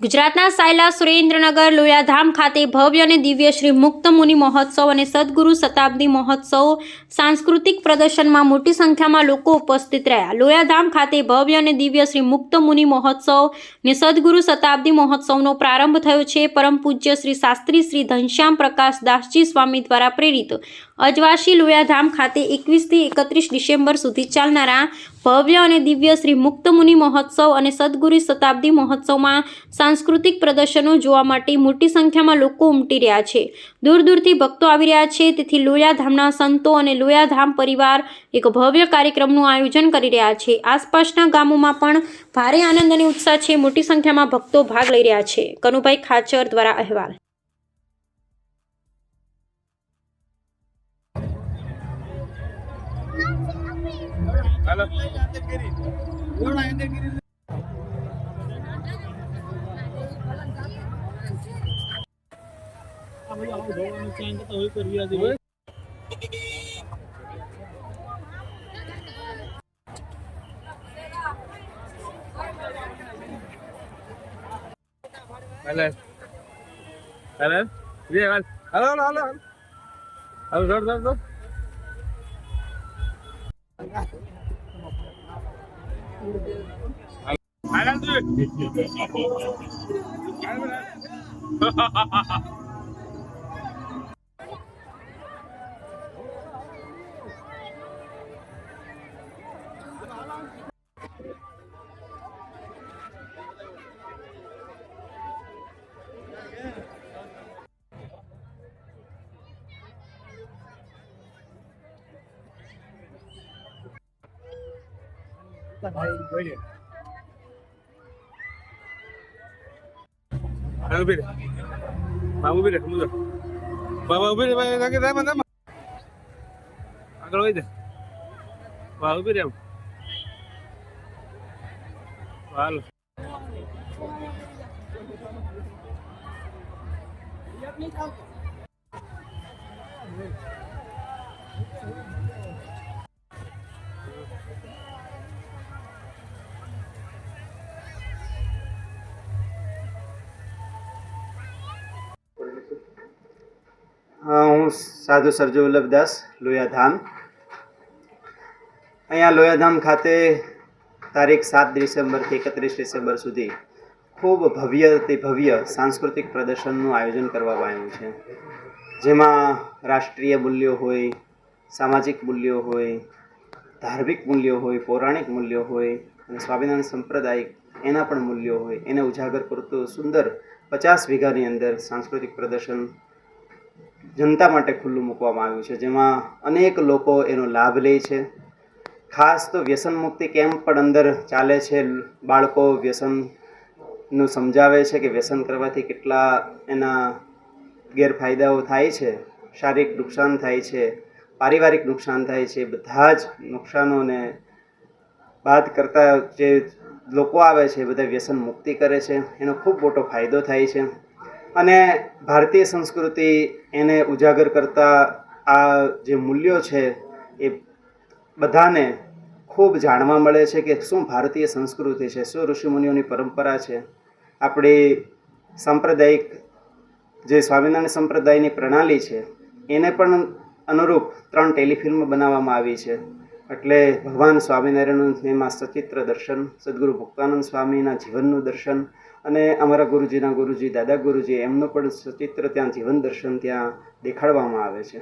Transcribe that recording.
ગુજરાતના સાયલા સુરેન્દ્રનગર લોયાધામ ખાતે ભવ્ય અને દિવ્ય શ્રી મુક્ત મુનિ મહોત્સવ અને સદગુરુ શતાબ્દી મહોત્સવ સાંસ્કૃતિક પ્રદર્શનમાં મોટી સંખ્યામાં લોકો ઉપસ્થિત રહ્યા. લોયાધામ ખાતે ભવ્ય અને દિવ્ય શ્રી મુક્ત મુનિ મહોત્સવ અને સદગુરુ શતાબ્દી મહોત્સવનો પ્રારંભ થયો છે. પરમ પૂજ્ય શ્રી શાસ્ત્રી શ્રી ઘનશ્યામ પ્રકાશ દાસજી સ્વામી દ્વારા પ્રેરિત અજવાસી લોયાધામ ખાતે 21 થી 31 ડિસેમ્બર સુધી ચાલનારા ભવ્ય અને દિવ્ય શ્રી મુક્ત મુનિ મહોત્સવ અને સદગુરુ શતાબ્દી મહોત્સવમાં સાંસ્કૃતિક પ્રદર્શનો જોવા માટે મોટી સંખ્યામાં લોકો ઉમટી રહ્યા છે. દૂર દૂરથી ભક્તો આવી રહ્યા છે. તેથી લોયાધામના સંતો અને લોયાધામ પરિવાર એક ભવ્ય કાર્યક્રમનું આયોજન કરી રહ્યા છે. આસપાસના ગામોમાં પણ ભારે આનંદ અને ઉત્સાહ છે. મોટી સંખ્યામાં ભક્તો ભાગ લઈ રહ્યા છે. કનુભાઈ ખાચર દ્વારા અહેવાલ. હું સાધુ સરજુ વલ્લભદાસ લોયાધામ. અહીંયા લોયાધામ ખાતે તારીખ 7 ડિસેમ્બરથી 31 ડિસેમ્બર સુધી ખૂબ ભવ્યથી ભવ્ય સાંસ્કૃતિક પ્રદર્શનનું આયોજન કરવામાં આવ્યું છે. જેમાં રાષ્ટ્રીય મૂલ્યો હોય, સામાજિક મૂલ્યો હોય, ધાર્મિક મૂલ્યો હોય, પૌરાણિક મૂલ્યો હોય અને સ્વામિનારાયણ સંપ્રદાય એના પણ મૂલ્યો હોય એને ઉજાગર કરતું સુંદર 50 વીઘાની અંદર સાંસ્કૃતિક પ્રદર્શન જનતા માટે ખુલ્લું મૂકવામાં આવ્યું છે. જેમાં અનેક લોકો એનો લાભ લે છે. ખાસ તો વ્યસન મુક્તિ કેમ્પ પણ અંદર ચાલે છે. બાળકો વ્યસનનું સમજાવે છે કે વ્યસન કરવાથી કેટલા એના ગેરફાયદાઓ થાય છે, શારીરિક નુકસાન થાય છે, પારિવારિક નુકસાન થાય છે. બધા જ નુકસાનોને બાદ કરતાં જે લોકો આવે છે બધા વ્યસન મુક્તિ કરે છે. એનો ખૂબ મોટો ફાયદો થાય છે અને ભારતીય સંસ્કૃતિ એને ઉજાગર કરતા આ જે મૂલ્યો છે એ બધાને ખૂબ જાણવા મળે છે કે શું ભારતીય સંસ્કૃતિ છે, શું ઋષિમુનિઓની પરંપરા છે. આપણી સાંપ્રદાયિક જે સ્વામિનારાયણ સંપ્રદાયની પ્રણાલી છે એને પણ અનુરૂપ 3 ટેલિફિલ્મ બનાવવામાં આવી છે. એટલે ભગવાન સ્વામિનારાયણનું એમાં સચિત્ર દર્શન, સદગુરુ મુક્તાનંદ સ્વામીના જીવનનું દર્શન અને અમારા ગુરુજીના ગુરુજી દાદા ગુરુજી એમનું પણ સચિત્ર ત્યાં જીવન દર્શન ત્યાં દેખાડવામાં આવે છે.